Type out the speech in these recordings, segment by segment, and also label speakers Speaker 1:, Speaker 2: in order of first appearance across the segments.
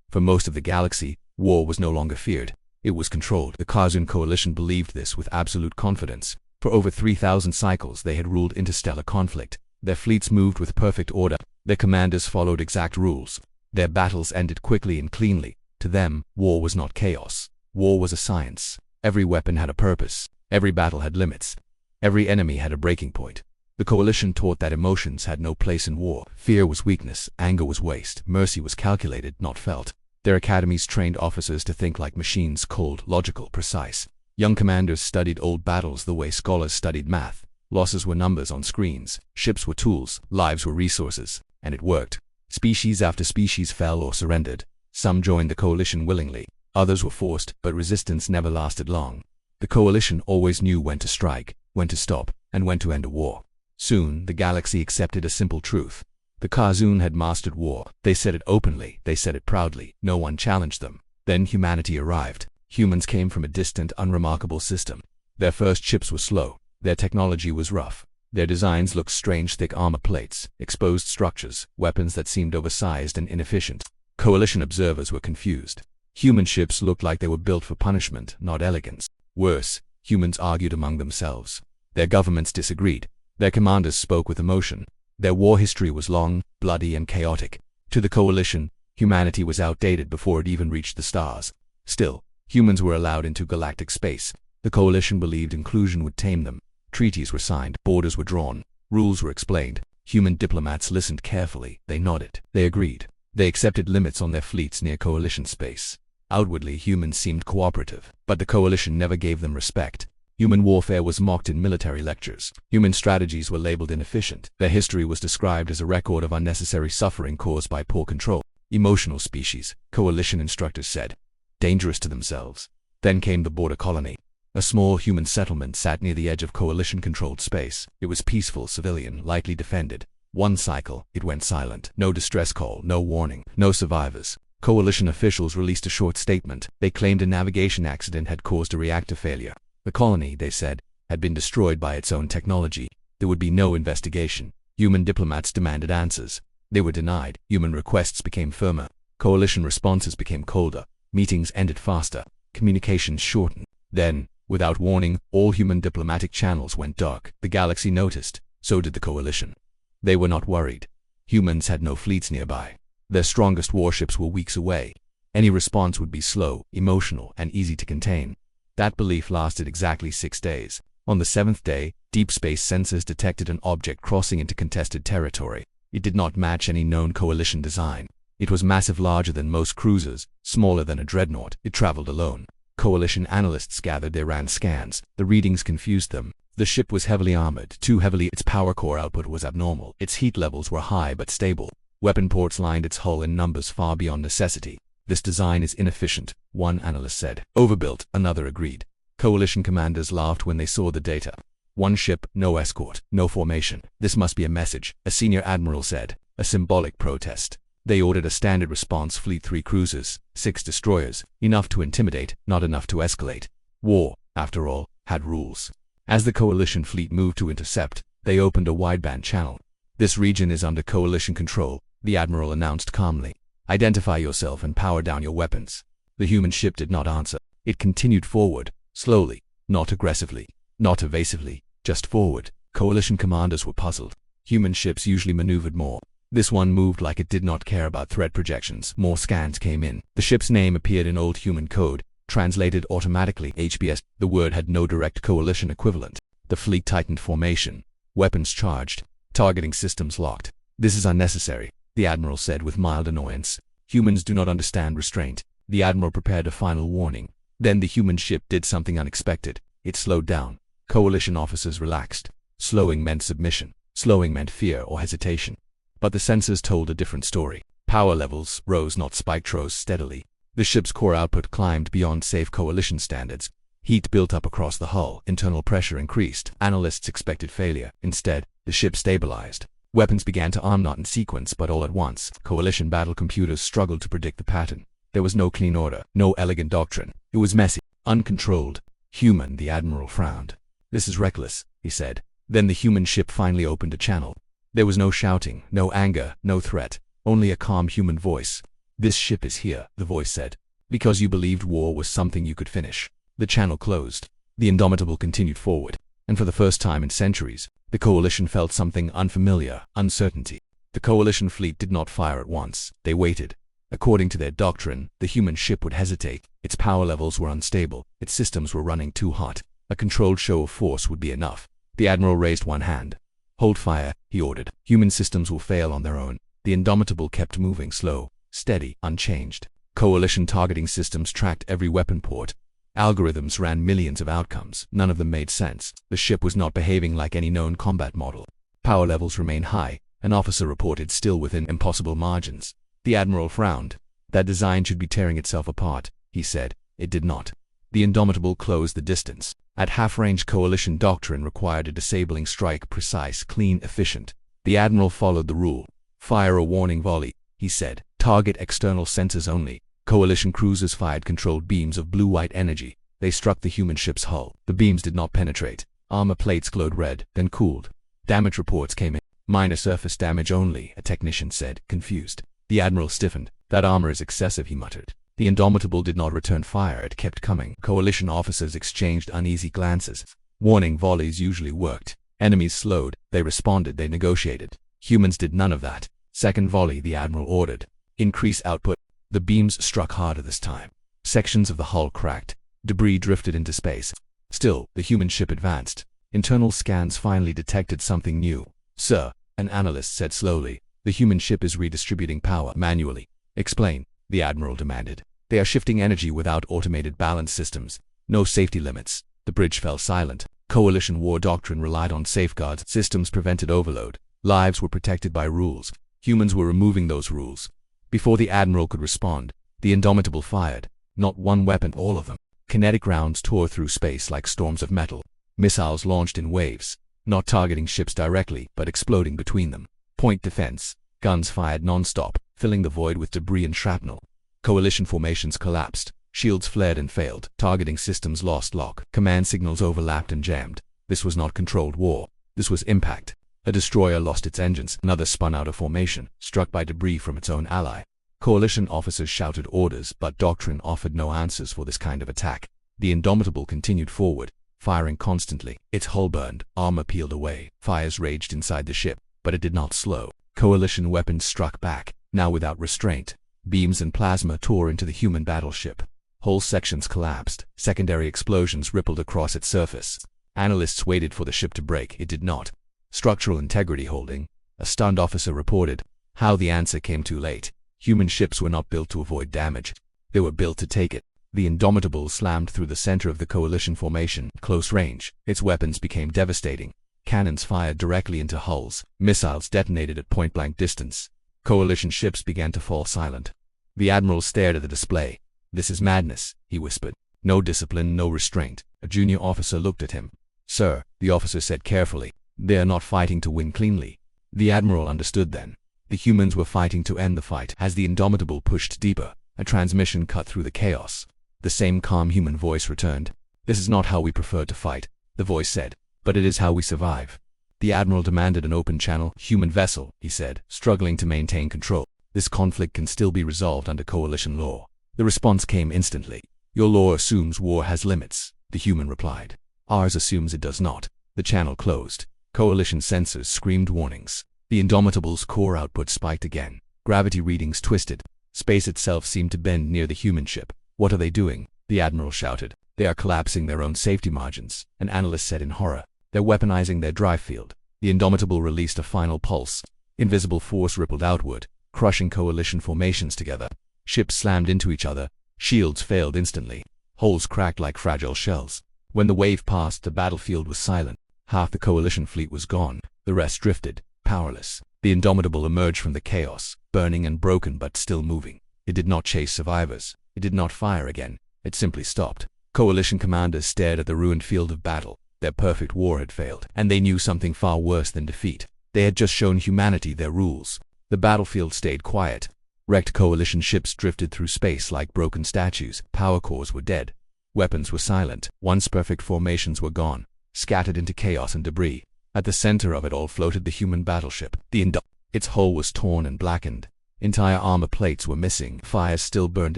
Speaker 1: For most of the galaxy, war was no longer feared. It was controlled. The Kazun Coalition believed this with absolute confidence. For over 3,000 cycles they had ruled interstellar conflict. Their fleets moved with perfect order. Their commanders followed exact rules. Their battles ended quickly and cleanly. To them, war was not chaos. War was a science. Every weapon had a purpose. Every battle had limits. Every enemy had a breaking point. The Coalition taught that emotions had no place in war. Fear was weakness, anger was waste, mercy was calculated, not felt. Their academies trained officers to think like machines, cold, logical, precise. Young commanders studied old battles the way scholars studied math. Losses were numbers on screens, ships were tools, lives were resources, and it worked. Species after species fell or surrendered. Some joined the Coalition willingly, others were forced, but resistance never lasted long. The Coalition always knew when to strike, when to stop, and when to end a war. Soon, the galaxy accepted a simple truth. The Kazun had mastered war. They said it openly, they said it proudly. No one challenged them. Then humanity arrived. Humans came from a distant, unremarkable system. Their first ships were slow. Their technology was rough. Their designs looked strange, thick armor plates, exposed structures, weapons that seemed oversized and inefficient. Coalition observers were confused. Human ships looked like they were built for punishment, not elegance. Worse, humans argued among themselves. Their governments disagreed. Their commanders spoke with emotion. Their war history was long, bloody, and chaotic. To the Coalition, humanity was outdated before it even reached the stars. Still, humans were allowed into galactic space. The Coalition believed inclusion would tame them. Treaties were signed, borders were drawn, rules were explained. Human diplomats listened carefully. They nodded. They agreed. They accepted limits on their fleets near Coalition space. Outwardly, humans seemed cooperative, but the Coalition never gave them respect. Human warfare was mocked in military lectures. Human strategies were labeled inefficient. Their history was described as a record of unnecessary suffering caused by poor control. Emotional species, Coalition instructors said. Dangerous to themselves. Then came the border colony. A small human settlement sat near the edge of Coalition-controlled space. It was peaceful, civilian, lightly defended. One cycle, it went silent. No distress call, no warning, no survivors. Coalition officials released a short statement. They claimed a navigation accident had caused a reactor failure. The colony, they said, had been destroyed by its own technology. There would be no investigation. Human diplomats demanded answers. They were denied. Human requests became firmer. Coalition responses became colder. Meetings ended faster. Communications shortened. Then, without warning, all human diplomatic channels went dark. The galaxy noticed. So did the Coalition. They were not worried. Humans had no fleets nearby. Their strongest warships were weeks away. Any response would be slow, emotional, and easy to contain. That belief lasted exactly 6 days. On the 7th day, deep space sensors detected an object crossing into contested territory. It did not match any known Coalition design. It was massive, larger than most cruisers, smaller than a dreadnought. It traveled alone. Coalition analysts gathered their RAN scans. The readings confused them. The ship was heavily armored, too heavily. Its power core output was abnormal. Its heat levels were high but stable. Weapon ports lined its hull in numbers far beyond necessity. This design is inefficient, one analyst said. Overbuilt, another agreed. Coalition commanders laughed when they saw the data. One ship, no escort, no formation. This must be a message, a senior admiral said. A symbolic protest. They ordered a standard response fleet: 3 cruisers, 6 destroyers, enough to intimidate, not enough to escalate. War, after all, had rules. As the Coalition fleet moved to intercept, they opened a wideband channel. This region is under Coalition control, the admiral announced calmly. Identify yourself and power down your weapons. The human ship did not answer. It continued forward, slowly, not aggressively, not evasively, just forward. Coalition commanders were puzzled. Human ships usually maneuvered more. This one moved like it did not care about threat projections. More scans came in. The ship's name appeared in old human code, translated automatically. HBS. The word had no direct Coalition equivalent. The fleet tightened formation. Weapons charged. Targeting systems locked. This is unnecessary, the admiral said with mild annoyance. Humans do not understand restraint. The admiral prepared a final warning. Then the human ship did something unexpected. It slowed down. Coalition officers relaxed. Slowing meant submission. Slowing meant fear or hesitation. But the sensors told a different story. Power levels rose, not spiked, rose steadily. The ship's core output climbed beyond safe Coalition standards. Heat built up across the hull. Internal pressure increased. Analysts expected failure. Instead, the ship stabilized. Weapons began to arm, not in sequence, but all at once. Coalition battle computers struggled to predict the pattern. There was no clean order, no elegant doctrine. It was messy, uncontrolled. Human, the admiral frowned. This is reckless, he said. Then the human ship finally opened a channel. There was no shouting, no anger, no threat, only a calm human voice. "This ship is here," the voice said, "because you believed war was something you could finish." The channel closed. The Indomitable continued forward, and for the first time in centuries, the Coalition felt something unfamiliar: uncertainty. The Coalition fleet did not fire at once. They waited. According to their doctrine, the human ship would hesitate. Its power levels were unstable. Its systems were running too hot. A controlled show of force would be enough. The Admiral raised one hand. "Hold fire," he ordered. "Human systems will fail on their own." The Indomitable kept moving, slow, steady, unchanged. Coalition targeting systems tracked every weapon port. Algorithms ran millions of outcomes. None of them made sense. The ship was not behaving like any known combat model. Power levels remained high. An officer reported, still within impossible margins. The Admiral frowned. "That design should be tearing itself apart," he said. It did not. The Indomitable closed the distance. At half-range, Coalition doctrine required a disabling strike: precise, clean, efficient. The Admiral followed the rule. "Fire a warning volley," he said. "Target external sensors only." Coalition cruisers fired controlled beams of blue-white energy. They struck the human ship's hull. The beams did not penetrate. Armor plates glowed red, then cooled. Damage reports came in. "Minor surface damage only," a technician said, confused. The Admiral stiffened. "That armor is excessive," he muttered. The Indomitable did not return fire. It kept coming. Coalition officers exchanged uneasy glances. Warning volleys usually worked. Enemies slowed. They responded. They negotiated. Humans did none of that. "Second volley," the Admiral ordered. "Increase output." The beams struck harder this time. Sections of the hull cracked. Debris drifted into space. Still, the human ship advanced. Internal scans finally detected something new. "Sir," an analyst said slowly, "the human ship is redistributing power manually." "Explain," the Admiral demanded. "They are shifting energy without automated balance systems. No safety limits." The bridge fell silent. Coalition war doctrine relied on safeguards. Systems prevented overload. Lives were protected by rules. Humans were removing those rules. Before the Admiral could respond, the Indomitable fired. Not one weapon, all of them. Kinetic rounds tore through space like storms of metal. Missiles launched in waves, not targeting ships directly, but exploding between them. Point defense. Guns fired non-stop, filling the void with debris and shrapnel. Coalition formations collapsed. Shields flared and failed. Targeting systems lost lock. Command signals overlapped and jammed. This was not controlled war. This was impact. A destroyer lost its engines. Another spun out of formation, struck by debris from its own ally. Coalition officers shouted orders, but doctrine offered no answers for this kind of attack. The Indomitable continued forward, firing constantly. Its hull burned, armor peeled away. Fires raged inside the ship, but it did not slow. Coalition weapons struck back, now without restraint. Beams and plasma tore into the human battleship. Whole sections collapsed. Secondary explosions rippled across its surface. Analysts waited for the ship to break. It did not. "Structural integrity holding," a stunned officer reported. How the answer came too late. Human ships were not built to avoid damage. They were built to take it. The Indomitable slammed through the center of the Coalition formation, close range. Its weapons became devastating. Cannons fired directly into hulls. Missiles detonated at point-blank distance. Coalition ships began to fall silent. The Admiral stared at the display. "This is madness," he whispered. "No discipline, no restraint." A junior officer looked at him. "Sir," the officer said carefully, "they are not fighting to win cleanly." The Admiral understood then. The humans were fighting to end the fight. As the Indomitable pushed deeper, a transmission cut through the chaos. The same calm human voice returned. "This is not how we prefer to fight," the voice said, "but it is how we survive." The Admiral demanded an open channel. "Human vessel," he said, struggling to maintain control. "This conflict can still be resolved under Coalition law." The response came instantly. "Your law assumes war has limits," the human replied. "Ours assumes it does not." The channel closed. Coalition sensors screamed warnings. The Indomitable's core output spiked again. Gravity readings twisted. Space itself seemed to bend near the human ship. "What are they doing?" the Admiral shouted. "They are collapsing their own safety margins," an analyst said in horror. "They're weaponizing their drive field." The Indomitable released a final pulse. Invisible force rippled outward, crushing Coalition formations together. Ships slammed into each other. Shields failed instantly. Hulls cracked like fragile shells. When the wave passed, the battlefield was silent. Half the Coalition fleet was gone. The rest drifted, powerless. The Indomitable emerged from the chaos, burning and broken but still moving. It did not chase survivors. It did not fire again. It simply stopped. Coalition commanders stared at the ruined field of battle. Their perfect war had failed, and they knew something far worse than defeat. They had just shown humanity their rules. The battlefield stayed quiet. Wrecked Coalition ships drifted through space like broken statues. Power cores were dead. Weapons were silent. Once perfect formations were gone, scattered into chaos and debris. At the center of it all floated the human battleship. Its hull was torn and blackened. Entire armor plates were missing. Fires still burned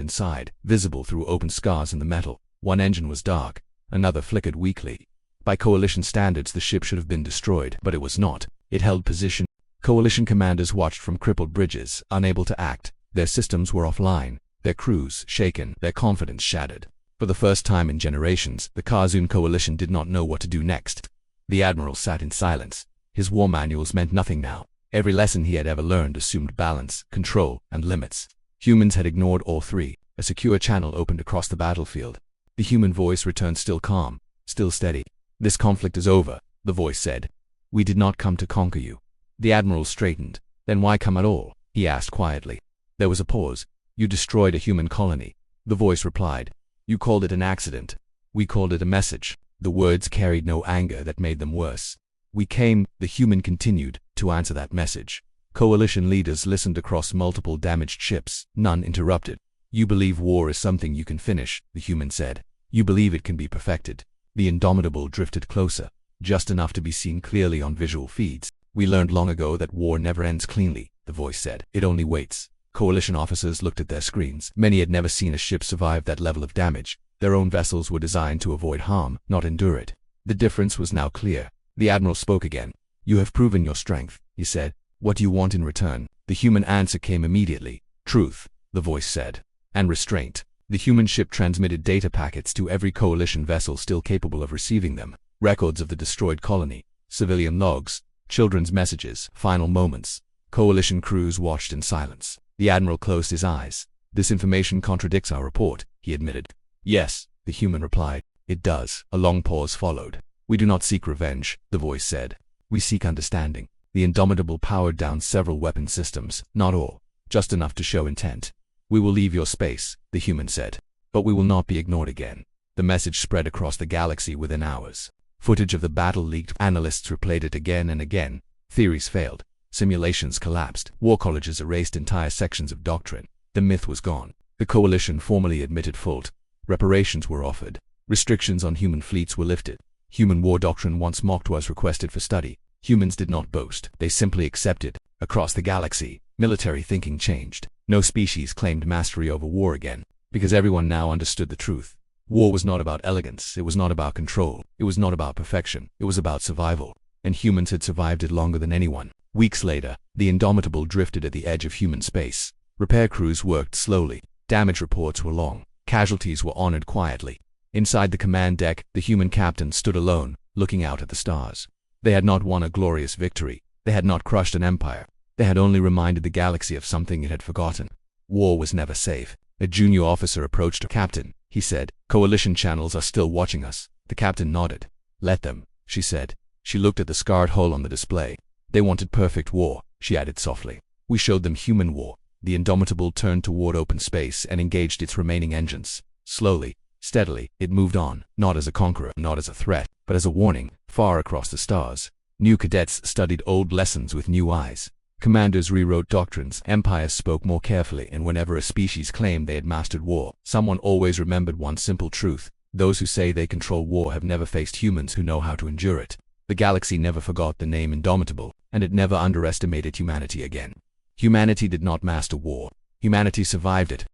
Speaker 1: inside, visible through open scars in the metal. One engine was dark, another flickered weakly. By Coalition standards, the ship should have been destroyed, but it was not. It held position. Coalition commanders watched from crippled bridges, unable to act. Their systems were offline, their crews shaken, their confidence shattered. For the first time in generations, the Kazun Coalition did not know what to do next. The Admiral sat in silence. His war manuals meant nothing now. Every lesson he had ever learned assumed balance, control, and limits. Humans had ignored all three. A secure channel opened across the battlefield. The human voice returned, still calm, still steady. "This conflict is over," the voice said. "We did not come to conquer you." The Admiral straightened. "Then why come at all?" he asked quietly. There was a pause. "You destroyed a human colony," the voice replied. "You called it an accident. We called it a message." The words carried no anger that made them worse. "We came," the human continued, "to answer that message." Coalition leaders listened across multiple damaged ships. None interrupted. "You believe war is something you can finish," the human said. "You believe it can be perfected." The Indomitable drifted closer, just enough to be seen clearly on visual feeds. "We learned long ago that war never ends cleanly," the voice said. "It only waits." Coalition officers looked at their screens. Many had never seen a ship survive that level of damage. Their own vessels were designed to avoid harm, not endure it. The difference was now clear. The Admiral spoke again. "You have proven your strength," he said. "What do you want in return?" The human answer came immediately. "Truth," the voice said. "And restraint." The human ship transmitted data packets to every Coalition vessel still capable of receiving them. Records of the destroyed colony, civilian logs, children's messages, final moments. Coalition crews watched in silence. The Admiral closed his eyes. "This information contradicts our report," he admitted. "Yes," the human replied. "It does." A long pause followed. "We do not seek revenge," the voice said. "We seek understanding." The Indomitable powered down several weapon systems, not all, just enough to show intent. "We will leave your space," the human said. "But we will not be ignored again." The message spread across the galaxy within hours. Footage of the battle leaked. Analysts replayed it again and again. Theories failed. Simulations collapsed. War colleges erased entire sections of doctrine. The myth was gone. The Coalition formally admitted fault. Reparations were offered. Restrictions on human fleets were lifted. Human war doctrine once mocked was requested for study. Humans did not boast. They simply accepted. Across the galaxy, military thinking changed. No species claimed mastery over war again, because everyone now understood the truth. War was not about elegance. It was not about control. It was not about perfection. It was about survival. And humans had survived it longer than anyone. Weeks later, the Indomitable drifted at the edge of human space. Repair crews worked slowly. Damage reports were long. Casualties were honored quietly. Inside the command deck, the human captain stood alone, looking out at the stars. They had not won a glorious victory. They had not crushed an empire. They had only reminded the galaxy of something it had forgotten. War was never safe. A junior officer approached. "Captain," he said, "Coalition channels are still watching us." The captain nodded. "Let them," she said. She looked at the scarred hole on the display. "They wanted perfect war," she added softly. "We showed them human war." The Indomitable turned toward open space and engaged its remaining engines. Slowly, steadily, it moved on, not as a conqueror, not as a threat, but as a warning, far across the stars. New cadets studied old lessons with new eyes. Commanders rewrote doctrines. Empires spoke more carefully, and whenever a species claimed they had mastered war, someone always remembered one simple truth: those who say they control war have never faced humans who know how to endure it. The galaxy never forgot the name Indomitable, and it never underestimated humanity again. Humanity did not master war. Humanity survived it.